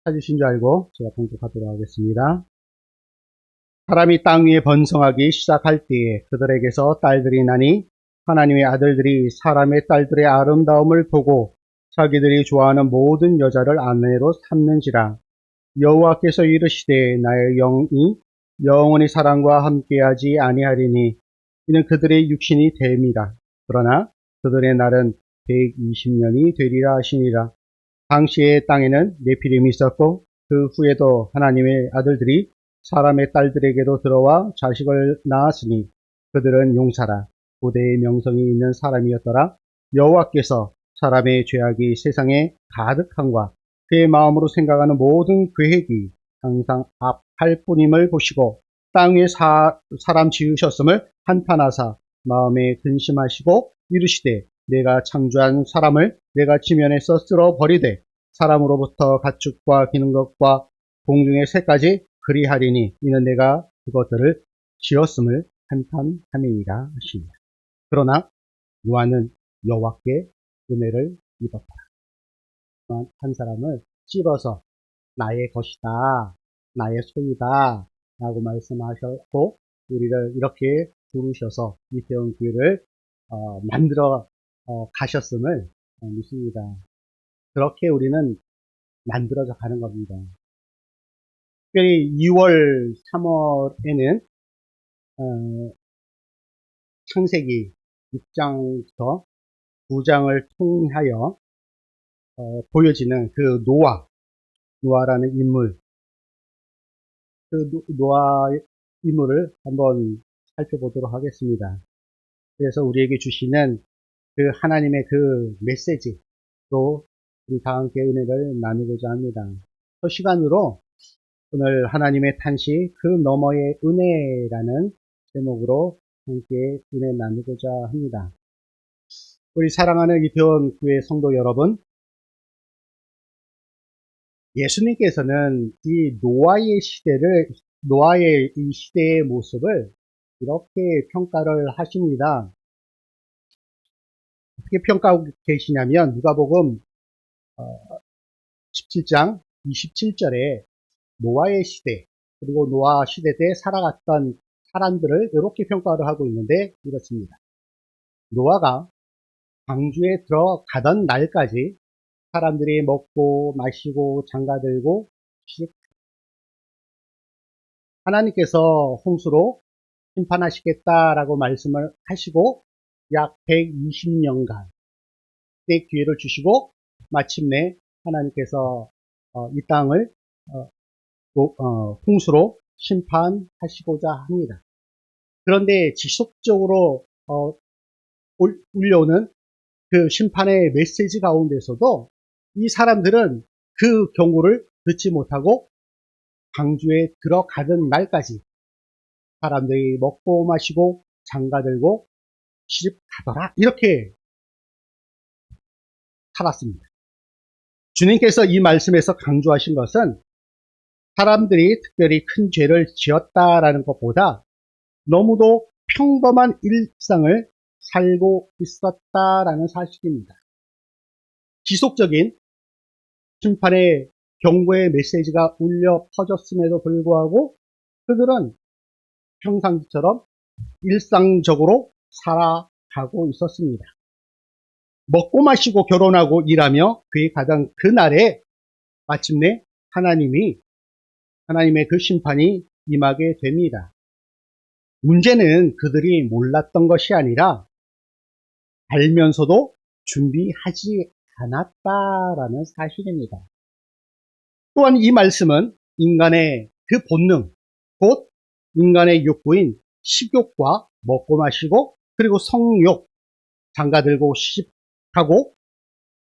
찾으신 줄 알고 제가 봉독하도록 하겠습니다. 사람이 땅 위에 번성하기 시작할 때에 그들에게서 딸들이 나니 하나님의 아들들이 사람의 딸들의 아름다움을 보고 자기들이 좋아하는 모든 여자를 아내로 삼는지라. 여호와께서 이르시되 나의 영이 영원히 사람과 함께하지 아니하리니 이는 그들의 육신이 됨이라. 그러나 그들의 날은 120년이 되리라 하시니라. 당시에 땅에는 네피림이 있었고 그 후에도 하나님의 아들들이 사람의 딸들에게로 들어와 자식을 낳았으니 그들은 용사라 고대의 명성이 있는 사람이었더라. 여호와께서 사람의 죄악이 세상에 가득함과 그의 마음으로 생각하는 모든 계획이 항상 악할 뿐임을 보시고 땅 위에 사람 지으셨음을 한탄하사 마음에 근심하시고 이르시되 내가 창조한 사람을 내가 지면에서 쓸어버리되 사람으로부터 가축과 기는 것과 공중의 새까지 그리하리니 이는 내가 그것들을 지었음을 한탄함이니라 하시니라. 그러나 노아는 여호와께 은혜를 입었다. 한 사람을 찝어서 나의 것이다, 나의 소유다 라고 말씀하셨고 우리를 이렇게 부르셔서 이 배운 교회를 만들어 가셨음을 믿습니다. 그렇게 우리는 만들어져 가는 겁니다. 특별히 2월, 3월에는 창세기 6장부터 9장을 통하여 보여지는 그 노아라는 인물, 그 노아 인물을 한번 살펴보도록 하겠습니다. 그래서 우리에게 주시는 그 하나님의 그 메시지로 우리 다 함께 은혜를 나누고자 합니다. 그 시간으로 오늘 하나님의 탄식 그 너머의 은혜라는 제목으로 함께 은혜 나누고자 합니다. 우리 사랑하는 이태원 교회 성도 여러분, 예수님께서는 이 노아의 이 시대의 모습을 이렇게 평가를 하십니다. 어떻게 평가하고 계시냐면 누가복음 17장 27절에 노아의 시대 그리고 노아 시대 때 살아갔던 사람들을 이렇게 평가를 하고 있는데 이렇습니다. 노아가 방주에 들어가던 날까지 사람들이 먹고 마시고 장가들고 하나님께서 홍수로 심판하시겠다라고 말씀을 하시고 약 120년간 때 기회를 주시고 마침내 하나님께서 이 땅을 홍수로 심판하시고자 합니다. 그런데 지속적으로 울려오는 그 심판의 메시지 가운데서도 이 사람들은 그 경고를 듣지 못하고 방주에 들어가던 날까지 사람들이 먹고 마시고 장가들고 시집 가더라 이렇게 살았습니다. 주님께서 이 말씀에서 강조하신 것은 사람들이 특별히 큰 죄를 지었다라는 것보다 너무도 평범한 일상을 살고 있었다라는 사실입니다. 지속적인 심판의 경고의 메시지가 울려 퍼졌음에도 불구하고 그들은 평상시처럼 일상적으로 살아가고 있었습니다. 먹고 마시고 결혼하고 일하며 그에 가던 그날에 마침내 하나님의 그 심판이 임하게 됩니다. 문제는 그들이 몰랐던 것이 아니라 알면서도 준비하지 않았다라는 사실입니다. 또한 이 말씀은 인간의 그 본능, 곧 인간의 욕구인 식욕과 먹고 마시고 그리고 성욕, 장가들고 시집가고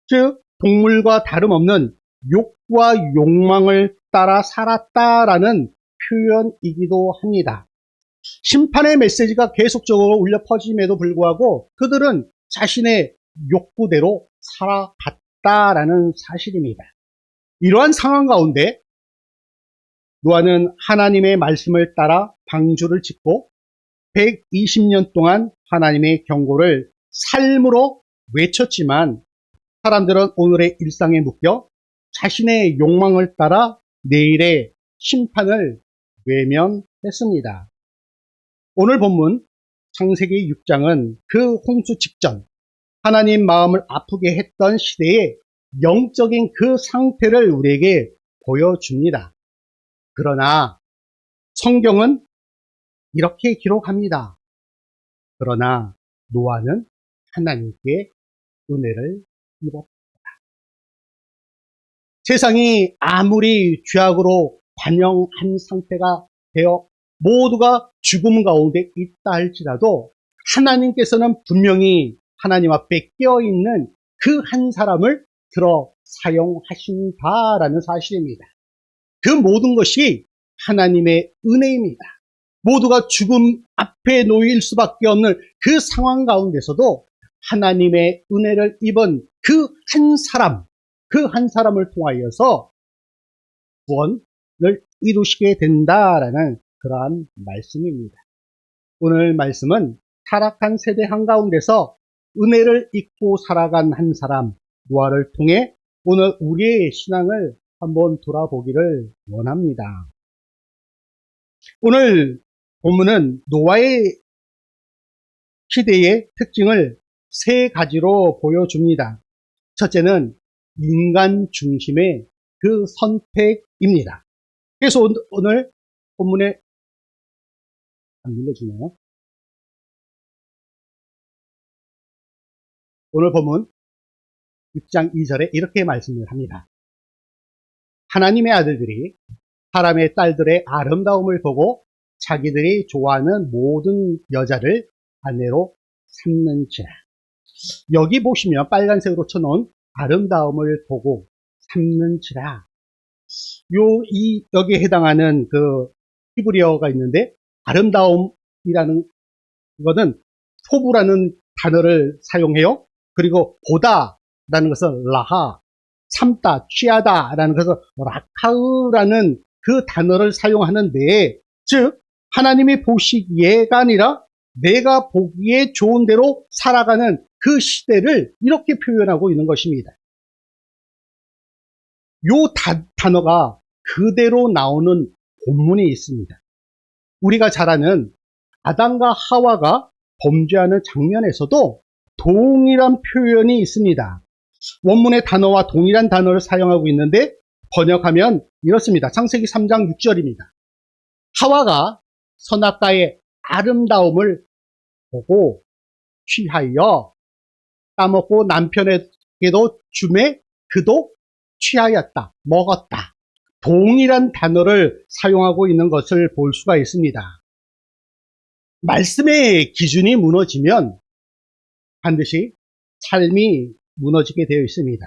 즉 동물과 다름없는 욕구와 욕망을 따라 살았다라는 표현이기도 합니다. 심판의 메시지가 계속적으로 울려 퍼짐에도 불구하고 그들은 자신의 욕구대로 살아갔다라는 사실입니다. 이러한 상황 가운데 노아는 하나님의 말씀을 따라 방주를 짓고 120년 동안 하나님의 경고를 삶으로 외쳤지만 사람들은 오늘의 일상에 묶여 자신의 욕망을 따라 내일의 심판을 외면했습니다. 오늘 본문 창세기 6장은 그 홍수 직전 하나님 마음을 아프게 했던 시대의 영적인 그 상태를 우리에게 보여줍니다. 그러나 성경은 이렇게 기록합니다. 그러나 노아는 하나님께 은혜를 입었다. 세상이 아무리 죄악으로 관영한 상태가 되어 모두가 죽음 가운데 있다 할지라도 하나님께서는 분명히 하나님 앞에 깨어있는 그 한 사람을 들어 사용하신다라는 사실입니다. 그 모든 것이 하나님의 은혜입니다. 모두가 죽음 앞에 놓일 수밖에 없는 그 상황 가운데서도 하나님의 은혜를 입은 그 한 사람을 통하여서 구원을 이루시게 된다라는 그러한 말씀입니다. 오늘 말씀은 타락한 세대 한가운데서 은혜를 입고 살아간 한 사람 노아를 통해 오늘 우리의 신앙을 한번 돌아보기를 원합니다. 오늘 본문은 노아의 시대의 특징을 세 가지로 보여줍니다. 첫째는 인간 중심의 그 선택입니다. 그래서 오늘 본문에 안 눌러주네요. 오늘 본문 6장 2절에 이렇게 말씀을 합니다. 하나님의 아들들이 사람의 딸들의 아름다움을 보고 자기들이 좋아하는 모든 여자를 아내로 삼는지라. 여기 보시면 빨간색으로 쳐놓은 아름다움을 보고 삼는지라. 여기에 해당하는 그 히브리어가 있는데 아름다움이라는 것은 토부라는 단어를 사용해요. 그리고 보다라는 것은 라하, 참다, 취하다라는 것은 라카으라는 그 단어를 사용하는데, 즉 하나님이 보시기에가 아니라 내가 보기에 좋은 대로 살아가는 그 시대를 이렇게 표현하고 있는 것입니다. 요 단어가 그대로 나오는 본문이 있습니다. 우리가 잘 아는 아담과 하와가 범죄하는 장면에서도 동일한 표현이 있습니다. 원문의 단어와 동일한 단어를 사용하고 있는데 번역하면 이렇습니다. 창세기 3장 6절입니다. 하와가 선악과의 아름다움을 보고 취하여 따먹고 남편에게도 주매 그도 취하였다, 먹었다. 동일한 단어를 사용하고 있는 것을 볼 수가 있습니다. 말씀의 기준이 무너지면 반드시 삶이 무너지게 되어 있습니다.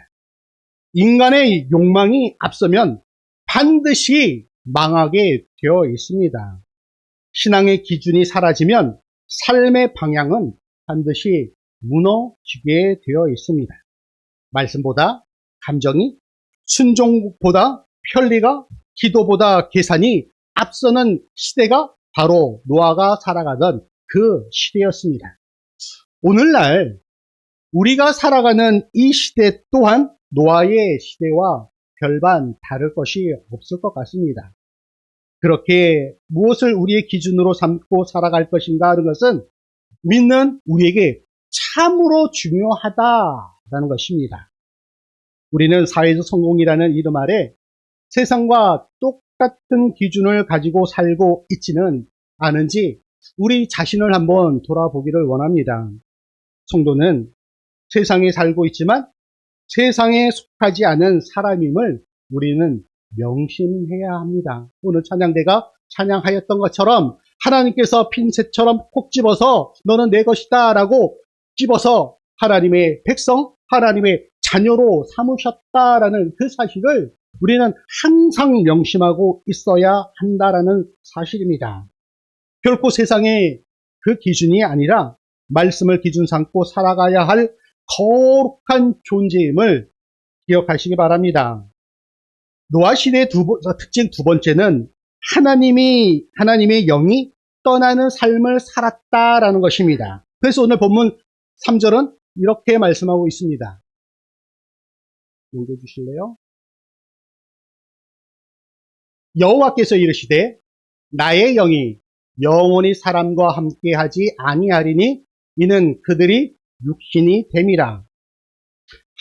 인간의 욕망이 앞서면 반드시 망하게 되어 있습니다. 신앙의 기준이 사라지면 삶의 방향은 반드시 무너지게 되어 있습니다. 말씀보다 감정이, 순종보다 편리가, 기도보다 계산이 앞서는 시대가 바로 노아가 살아가던 그 시대였습니다. 오늘날 우리가 살아가는 이 시대 또한 노아의 시대와 별반 다를 것이 없을 것 같습니다. 그렇게 무엇을 우리의 기준으로 삼고 살아갈 것인가 하는 것은 믿는 우리에게 참으로 중요하다라는 것입니다. 우리는 사회적 성공이라는 이름 아래 세상과 똑같은 기준을 가지고 살고 있지는 않은지 우리 자신을 한번 돌아보기를 원합니다. 성도는 세상에 살고 있지만 세상에 속하지 않은 사람임을 우리는 명심해야 합니다. 오늘 찬양대가 찬양하였던 것처럼 하나님께서 핀셋처럼 콕 집어서 너는 내 것이다 라고 집어서 하나님의 백성, 하나님의 자녀로 삼으셨다라는 그 사실을 우리는 항상 명심하고 있어야 한다라는 사실입니다. 결코 세상의 그 기준이 아니라 말씀을 기준 삼고 살아가야 할 거룩한 존재임을 기억하시기 바랍니다. 노아 시대의 특징 두 번째는 하나님의 영이 떠나는 삶을 살았다라는 것입니다. 그래서 오늘 본문 3절은 이렇게 말씀하고 있습니다. 넘겨주실래요? 여호와께서 이르시되 나의 영이 영원히 사람과 함께하지 아니하리니 이는 그들이 육신이 됨이라.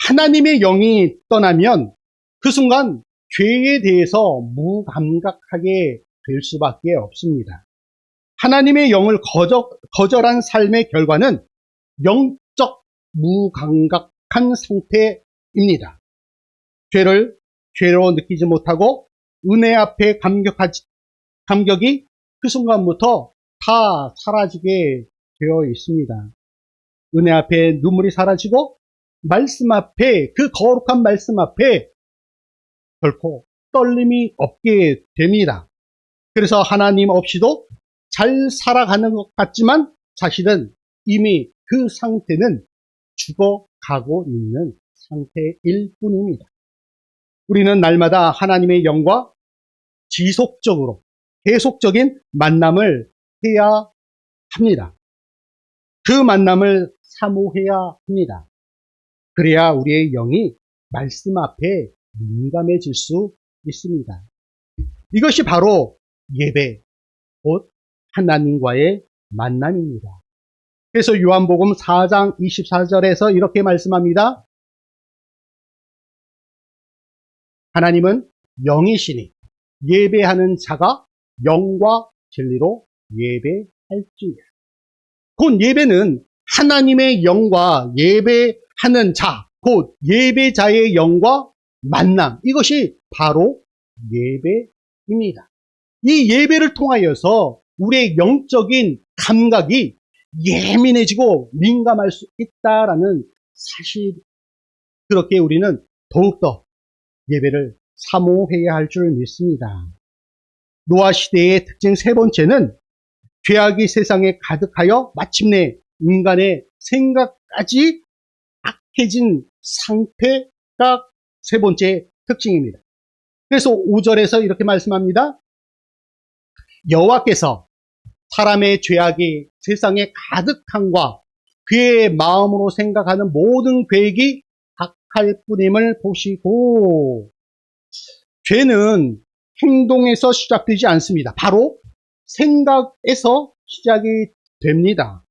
하나님의 영이 떠나면 그 순간 죄에 대해서 무감각하게 될 수밖에 없습니다. 하나님의 영을 거절한 삶의 결과는 영적 무감각한 상태입니다. 죄로 느끼지 못하고 은혜 앞에 감격이 그 순간부터 다 사라지게 되어 있습니다. 은혜 앞에 눈물이 사라지고 말씀 앞에, 그 거룩한 말씀 앞에 결코 떨림이 없게 됩니다. 그래서 하나님 없이도 잘 살아가는 것 같지만 사실은 이미 그 상태는 죽어가고 있는 상태일 뿐입니다. 우리는 날마다 하나님의 영과 지속적으로 계속적인 만남을 해야 합니다. 그 만남을 사모해야 합니다. 그래야 우리의 영이 말씀 앞에 민감해질 수 있습니다. 이것이 바로 예배, 곧 하나님과의 만남입니다. 그래서 요한복음 4장 24절에서 이렇게 말씀합니다. 하나님은 영이시니 예배하는 자가 영과 진리로 예배할지니라. 곧 예배는 하나님의 영과 예배하는 자, 곧 예배자의 영과 만남, 이것이 바로 예배입니다. 이 예배를 통하여서 우리의 영적인 감각이 예민해지고 민감할 수 있다라는 사실, 그렇게 우리는 더욱더 예배를 사모해야 할 줄 믿습니다. 노아 시대의 특징 세 번째는 죄악이 세상에 가득하여 마침내 인간의 생각까지 악해진 상태가 세 번째 특징입니다. 그래서 5절에서 이렇게 말씀합니다. 여호와께서 사람의 죄악이 세상에 가득함과 그의 마음으로 생각하는 모든 계획이 악할 뿐임을 보시고, 죄는 행동에서 시작되지 않습니다. 바로 생각에서 시작이 됩니다.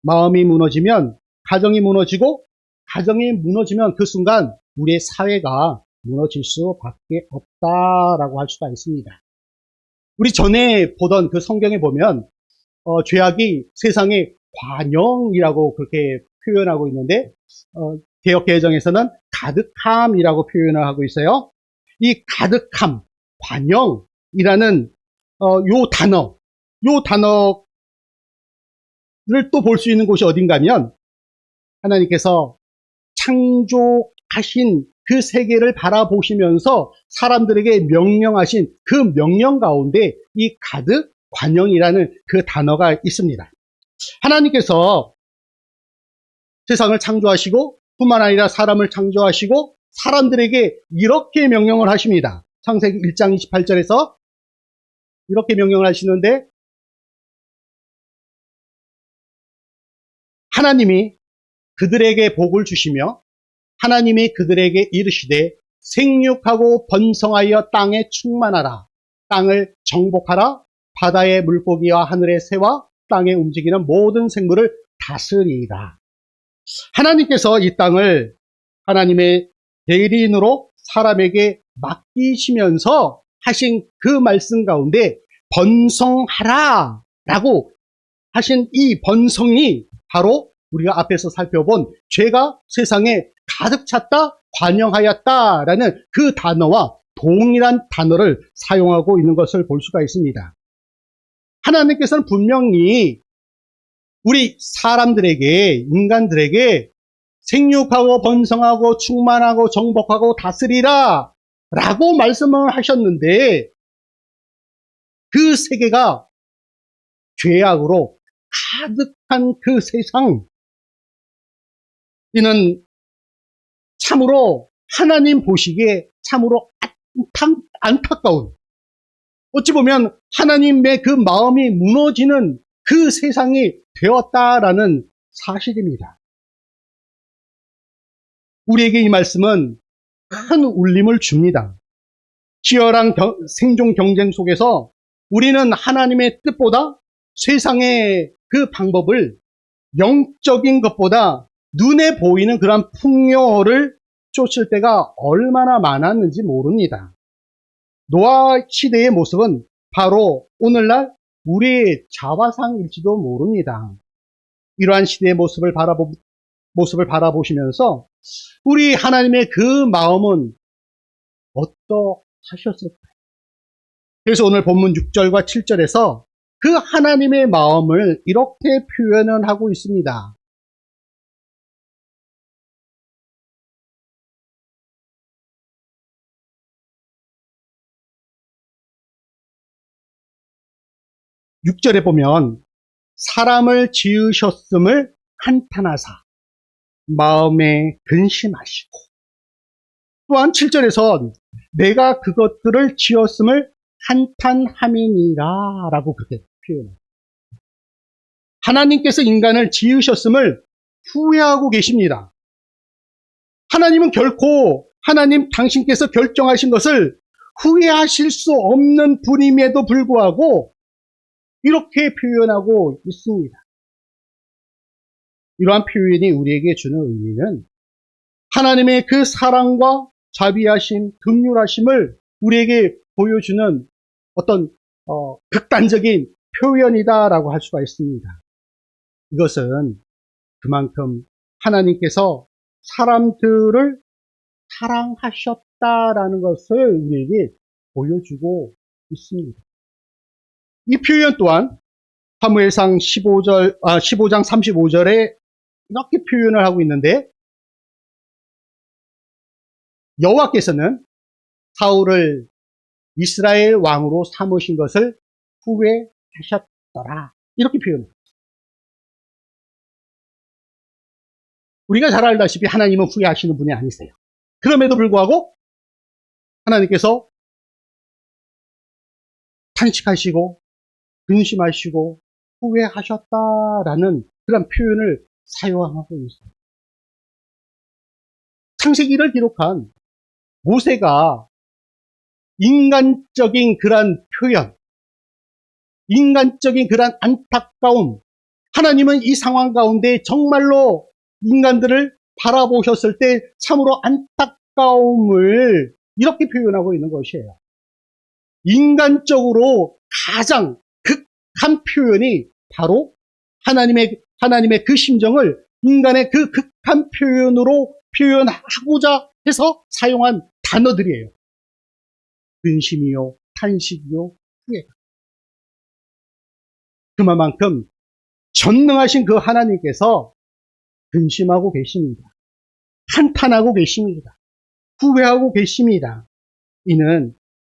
마음이 무너지면 가정이 무너지고, 가정이 무너지면 그 순간 우리의 사회가 무너질 수밖에 없다라고 할 수가 있습니다. 우리 전에 보던 그 성경에 보면 죄악이 세상의 관영이라고 그렇게 표현하고 있는데, 개역개정에서는 가득함이라고 표현을 하고 있어요. 이 가득함, 관영이라는 요 단어를 또 볼 수 있는 곳이 어딘가면 하나님께서 창조하신 그 세계를 바라보시면서 사람들에게 명령하신 그 명령 가운데 이 가득 관영이라는 그 단어가 있습니다. 하나님께서 세상을 창조하시고 뿐만 아니라 사람을 창조하시고 사람들에게 이렇게 명령을 하십니다. 창세기 1장 28절에서 이렇게 명령을 하시는데, 하나님이 그들에게 복을 주시며 하나님이 그들에게 이르시되 생육하고 번성하여 땅에 충만하라. 땅을 정복하라. 바다의 물고기와 하늘의 새와 땅에 움직이는 모든 생물을 다스리라. 하나님께서 이 땅을 하나님의 대리인으로 사람에게 맡기시면서 하신 그 말씀 가운데 번성하라 라고 하신 이 번성이 바로 우리가 앞에서 살펴본 죄가 세상에 가득 찼다, 관영하였다라는 그 단어와 동일한 단어를 사용하고 있는 것을 볼 수가 있습니다. 하나님께서는 분명히 우리 사람들에게, 인간들에게 생육하고 번성하고 충만하고 정복하고 다스리라 라고 말씀을 하셨는데, 그 세계가 죄악으로 가득한 그 세상, 이는 참으로 하나님 보시기에 참으로 안타까운, 어찌 보면 하나님의 그 마음이 무너지는 그 세상이 되었다라는 사실입니다. 우리에게 이 말씀은 큰 울림을 줍니다. 치열한 생존 경쟁 속에서 우리는 하나님의 뜻보다 세상의 그 방법을 영적인 것보다 눈에 보이는 그런 풍요를 쫓을 때가 얼마나 많았는지 모릅니다. 노아 시대의 모습은 바로 오늘날 우리의 자화상일지도 모릅니다. 이러한 시대의 모습을 바라보시면서 우리 하나님의 그 마음은 어떠하셨을까요? 그래서 오늘 본문 6절과 7절에서 그 하나님의 마음을 이렇게 표현을 하고 있습니다. 육 절에 보면 사람을 지으셨음을 한탄하사 마음에 근심하시고, 또한 7절에서 내가 그것들을 지었음을 한탄함이니라 라고 그렇게 표현해요. 하나님께서 인간을 지으셨음을 후회하고 계십니다. 하나님은 결코 하나님 당신께서 결정하신 것을 후회하실 수 없는 분임에도 불구하고 이렇게 표현하고 있습니다. 이러한 표현이 우리에게 주는 의미는 하나님의 그 사랑과 자비하심, 긍휼하심을 우리에게 보여주는 어떤 극단적인 표현이다라고 할 수가 있습니다. 이것은 그만큼 하나님께서 사람들을 사랑하셨다라는 것을 우리에게 보여주고 있습니다. 이 표현 또한 사무엘상 15장 35절에 이렇게 표현을 하고 있는데, 여호와께서는 사울을 이스라엘 왕으로 삼으신 것을 후회하셨더라. 이렇게 표현합니다. 우리가 잘 알다시피 하나님은 후회하시는 분이 아니세요. 그럼에도 불구하고 하나님께서 탄식하시고 근심하시고 후회하셨다라는 그런 표현을 사용하고 있어요. 창세기를 기록한 모세가 인간적인 그런 표현, 인간적인 그런 안타까움, 하나님은 이 상황 가운데 정말로 인간들을 바라보셨을 때 참으로 안타까움을 이렇게 표현하고 있는 것이에요. 인간적으로 가장 극한 표현이 바로 하나님의 그 심정을 인간의 그 극한 표현으로 표현하고자 해서 사용한 단어들이에요. 근심이요, 탄식이요, 후회가. 그만큼 전능하신 그 하나님께서 근심하고 계십니다. 한탄하고 계십니다. 후회하고 계십니다. 이는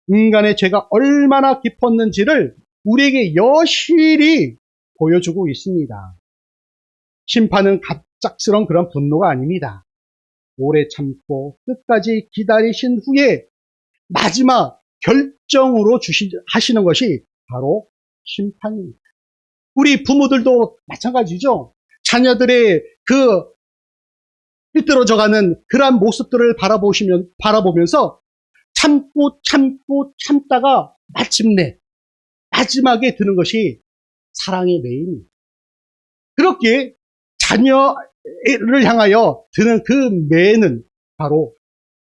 인간의 죄가 얼마나 깊었는지를 우리에게 여실히 보여주고 있습니다. 심판은 갑작스러운 그런 분노가 아닙니다. 오래 참고 끝까지 기다리신 후에 마지막 결정으로 하시는 것이 바로 심판입니다. 우리 부모들도 마찬가지죠. 자녀들의 그 삐뚤어져가는 그러한 모습들을 바라보면서 참다가 마침내 마지막에 드는 것이 사랑의 매입니다. 그렇게 자녀를 향하여 드는 그 매는 바로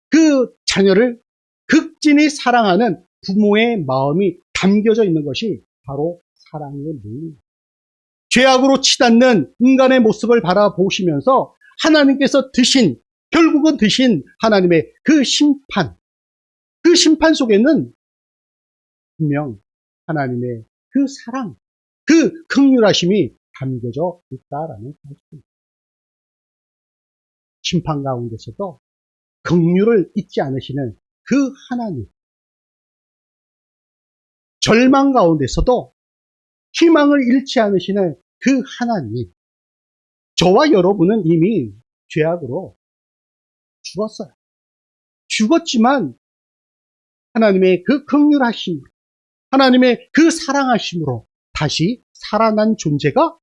그 자녀를 극진히 사랑하는 부모의 마음이 담겨져 있는 것이 바로 사랑의 매입니다. 죄악으로 치닫는 인간의 모습을 바라보시면서 하나님께서 결국은 드신 하나님의 그 심판 속에는 분명 하나님의 그 사랑, 그 긍휼하심이 담겨져 있다라는 사실입니다. 심판 가운데서도 긍휼을 잊지 않으시는 그 하나님, 절망 가운데서도 희망을 잃지 않으시는 그 하나님, 저와 여러분은 이미 죄악으로 죽었어요. 죽었지만 하나님의 그 긍휼하심, 하나님의 그 사랑하심으로 다시 살아난 존재가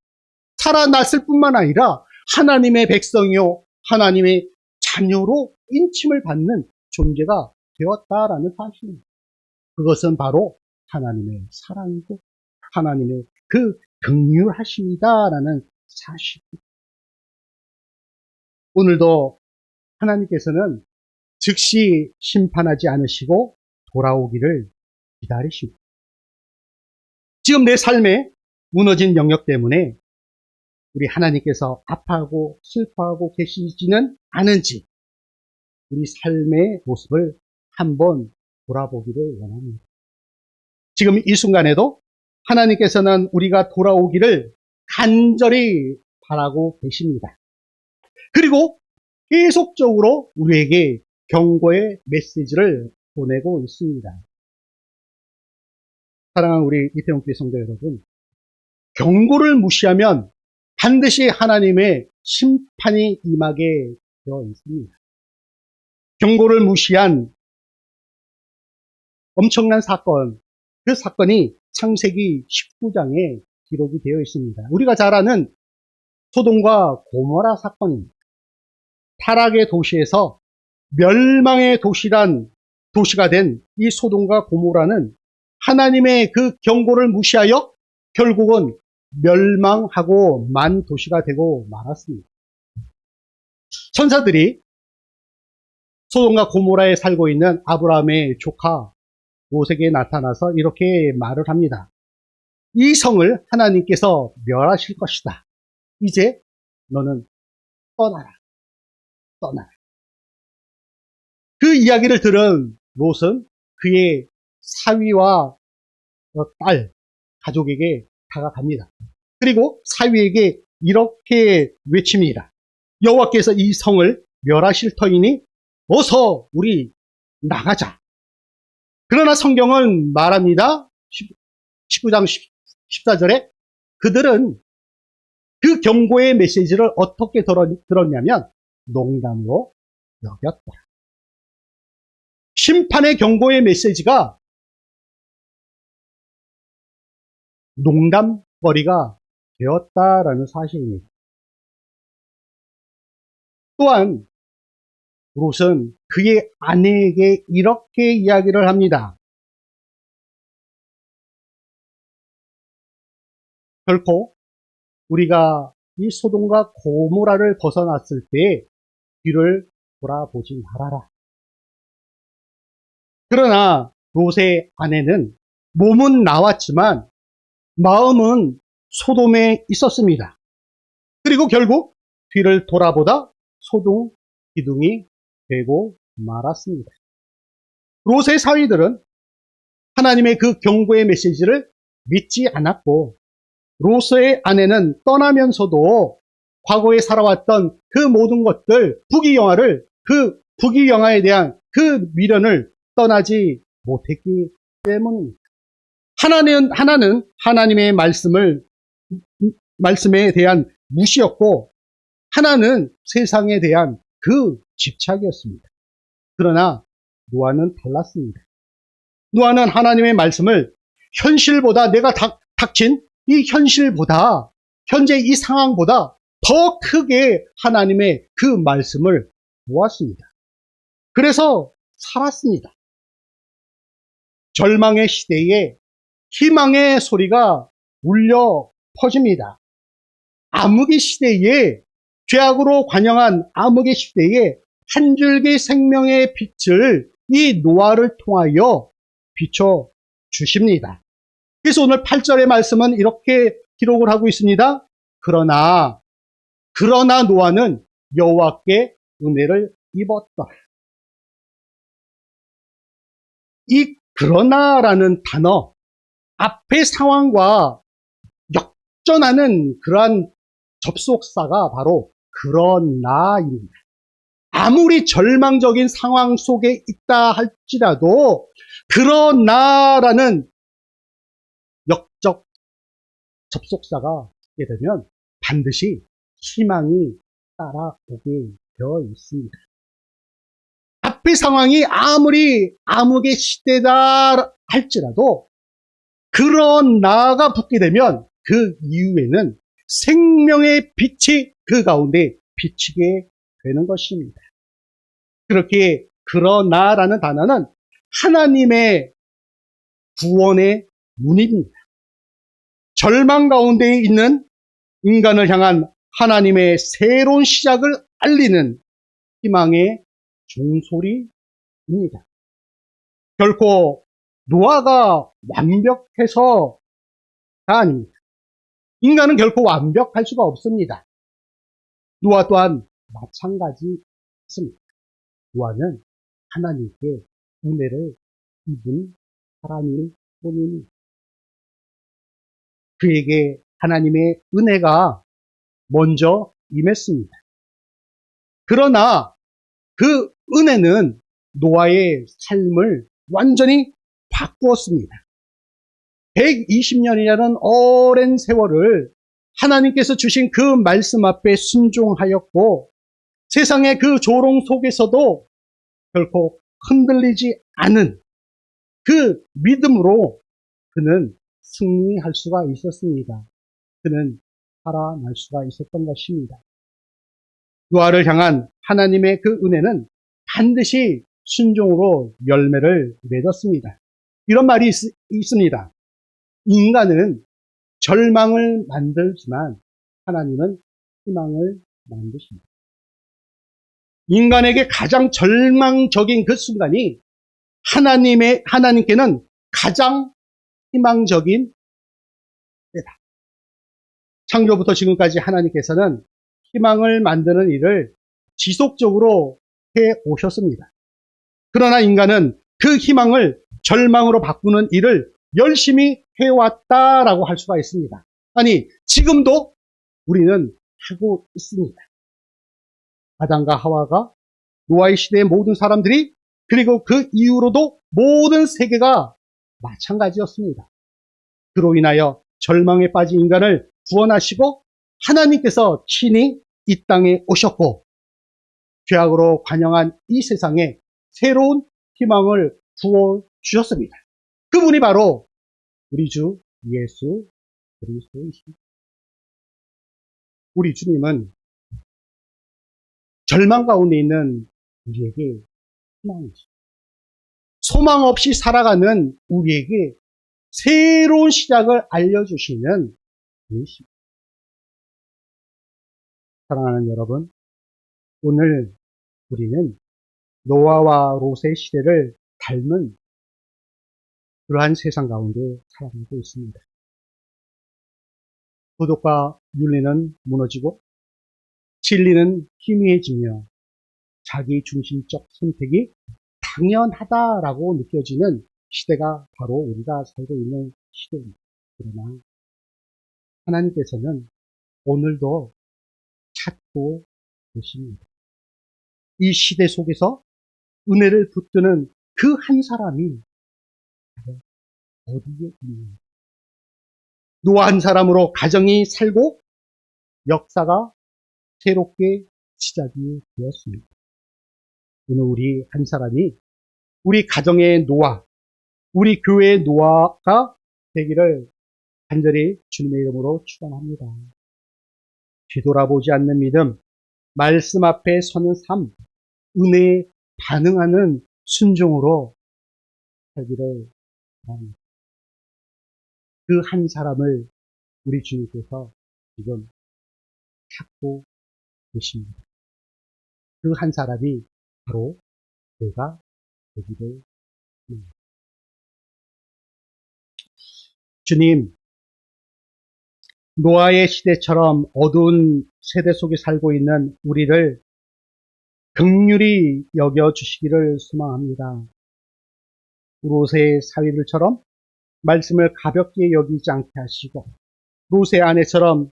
살아났을 뿐만 아니라 하나님의 백성이요, 하나님의 자녀로 인침을 받는 존재가 되었다라는 사실입니다. 그것은 바로 하나님의 사랑이고 하나님의 그 긍휼하심이다라는 사실입니다. 오늘도 하나님께서는 즉시 심판하지 않으시고 돌아오기를 기다리십니다. 지금 내 삶에 무너진 영역 때문에 우리 하나님께서 아파하고 슬퍼하고 계시지는 않은지 우리 삶의 모습을 한번 돌아보기를 원합니다. 지금 이 순간에도 하나님께서는 우리가 돌아오기를 간절히 바라고 계십니다. 그리고 계속적으로 우리에게 경고의 메시지를 보내고 있습니다. 사랑하는 우리 이태원교회 성도 여러분, 경고를 무시하면 반드시 하나님의 심판이 임하게 되어 있습니다. 경고를 무시한 엄청난 사건, 그 사건이 창세기 19장에 기록이 되어 있습니다. 우리가 잘 아는 소돔과 고모라 사건입니다. 타락의 도시에서 멸망의 도시가 된 이 소돔과 고모라는 하나님의 그 경고를 무시하여 결국은 멸망하고 만 도시가 되고 말았습니다. 천사들이 소돔과 고모라에 살고 있는 아브라함의 조카 롯에게 나타나서 이렇게 말을 합니다. 이 성을 하나님께서 멸하실 것이다. 이제 너는 떠나라. 그 이야기를 들은 롯은 그의 사위와 딸, 가족에게 다가갑니다. 그리고 사위에게 이렇게 외칩니다. 여호와께서 이 성을 멸하실 터이니 어서 우리 나가자. 그러나 성경은 말합니다. 19장 14절에 그들은 그 경고의 메시지를 어떻게 들었냐면 농담으로 여겼다. 심판의 경고의 메시지가 농담거리가 되었다라는 사실입니다. 또한 롯은 그의 아내에게 이렇게 이야기를 합니다. 결코 우리가 이 소돔과 고모라를 벗어났을 때 뒤를 돌아보지 말아라. 그러나 롯의 아내는 몸은 나왔지만 마음은 소돔에 있었습니다. 그리고 결국 뒤를 돌아보다 소동 기둥이 되고 말았습니다. 롯의 사위들은 하나님의 그 경고의 메시지를 믿지 않았고 롯의 아내는 떠나면서도 과거에 살아왔던 그 모든 것들, 그 부귀영화에 대한 그 미련을 떠나지 못했기 때문입니다. 하나는 하나님의 말씀에 대한 무시였고 하나는 세상에 대한 그 집착이었습니다. 그러나 노아는 달랐습니다. 노아는 하나님의 말씀을 현실보다 내가 닥친 이 현실보다 현재 이 상황보다 더 크게 하나님의 그 말씀을 보았습니다. 그래서 살았습니다. 절망의 시대에 희망의 소리가 울려 퍼집니다. 암흑의 시대에 죄악으로 관영한 암흑의 시대에 한 줄기 생명의 빛을 이 노아를 통하여 비춰 주십니다. 그래서 오늘 8절의 말씀은 이렇게 기록을 하고 있습니다. 그러나 노아는 여호와께 은혜를 입었다. 이 그러나라는 단어 앞의 상황과 역전하는 그러한 접속사가 바로 그러나입니다. 아무리 절망적인 상황 속에 있다 할지라도 그러나라는 역적 접속사가 있게 되면 반드시 희망이 따라오게 되어 있습니다. 앞의 상황이 아무리 암흑의 시대다 할지라도 그러나가 붙게 되면 그 이후에는 생명의 빛이 그 가운데 비치게 되는 것입니다. 그렇게 그러나라는 단어는 하나님의 구원의 문입니다. 절망 가운데 있는 인간을 향한 하나님의 새로운 시작을 알리는 희망의 종소리입니다. 결코 노아가 완벽해서가 아닙니다. 인간은 결코 완벽할 수가 없습니다. 노아 또한 마찬가지입니다. 노아는 하나님께 은혜를 입은 사람일 뿐입니다. 그에게 하나님의 은혜가 먼저 임했습니다. 그러나 그 은혜는 노아의 삶을 완전히 바꾸었습니다. 120년이라는 오랜 세월을 하나님께서 주신 그 말씀 앞에 순종하였고 세상의 그 조롱 속에서도 결코 흔들리지 않은 그 믿음으로 그는 승리할 수가 있었습니다. 그는 살아날 수가 있었던 것입니다. 노아를 향한 하나님의 그 은혜는 반드시 순종으로 열매를 맺었습니다. 이런 말이 있습니다. 인간은 절망을 만들지만 하나님은 희망을 만드십니다. 인간에게 가장 절망적인 그 순간이 하나님께는 가장 희망적인 때다. 창조부터 지금까지 하나님께서는 희망을 만드는 일을 지속적으로 해 오셨습니다. 그러나 인간은 그 희망을 절망으로 바꾸는 일을 열심히 해왔다라고 할 수가 있습니다. 아니, 지금도 우리는 하고 있습니다. 아담과 하와가, 노아의 시대의 모든 사람들이, 그리고 그 이후로도 모든 세계가 마찬가지였습니다. 그로 인하여 절망에 빠진 인간을 구원하시고 하나님께서 친히 이 땅에 오셨고 죄악으로 관영한 이 세상에 새로운 희망을 부어주셨습니다. 그분이 바로 우리 주 예수 그리스도이십니다. 우리 주님은 절망 가운데 있는 우리에게 희망이십니다. 소망 없이 살아가는 우리에게 새로운 시작을 알려주시는 분이십니다. 사랑하는 여러분, 오늘 우리는 노아와 롯의 시대를 닮은 그러한 세상 가운데 살아가고 있습니다. 도덕과 윤리는 무너지고 진리는 희미해지며 자기 중심적 선택이 당연하다라고 느껴지는 시대가 바로 우리가 살고 있는 시대입니다. 그러나 하나님께서는 오늘도 찾고 계십니다. 이 시대 속에서 은혜를 붙드는 그 한 사람이 어디에 있는가? 노아 한 사람으로 가정이 살고 역사가 새롭게 시작이 되었습니다. 오늘 우리 한 사람이 우리 가정의 노아, 우리 교회의 노아가 되기를 간절히 주님의 이름으로 축원합니다. 뒤돌아보지 않는 믿음, 말씀 앞에 서는 삶, 은혜에 반응하는 순종으로 살기를 바랍니다. 그 한 사람을 우리 주님께서 지금 찾고 계십니다. 그 한 사람이 바로 내가 되기를 바랍니다. 주님, 노아의 시대처럼 어두운 세대 속에 살고 있는 우리를 긍휼히 여겨주시기를 소망합니다. 롯의 사위들처럼 말씀을 가볍게 여기지 않게 하시고 롯의 아내처럼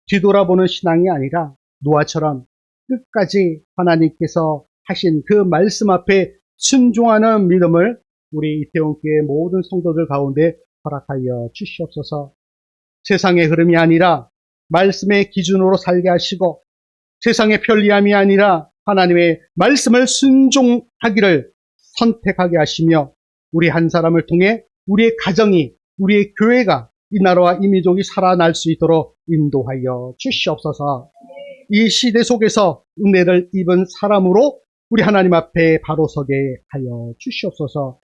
뒤돌아보는 신앙이 아니라 노아처럼 끝까지 하나님께서 하신 그 말씀 앞에 순종하는 믿음을 우리 이태원교회 모든 성도들 가운데 허락하여 주시옵소서. 세상의 흐름이 아니라 말씀의 기준으로 살게 하시고 세상의 편리함이 아니라 하나님의 말씀을 순종하기를 선택하게 하시며 우리 한 사람을 통해 우리의 가정이, 우리의 교회가 이 나라와 이 민족이 살아날 수 있도록 인도하여 주시옵소서. 이 시대 속에서 은혜를 입은 사람으로 우리 하나님 앞에 바로 서게 하여 주시옵소서.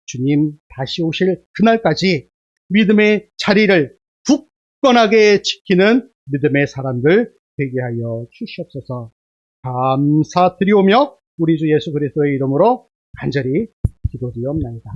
주님 다시 오실 그날까지 믿음의 자리를 굳건하게 지키는 믿음의 사람들 되게 하여 주시옵소서. 감사드리오며 우리 주 예수 그리스도의 이름으로 간절히 기도드리옵나이다.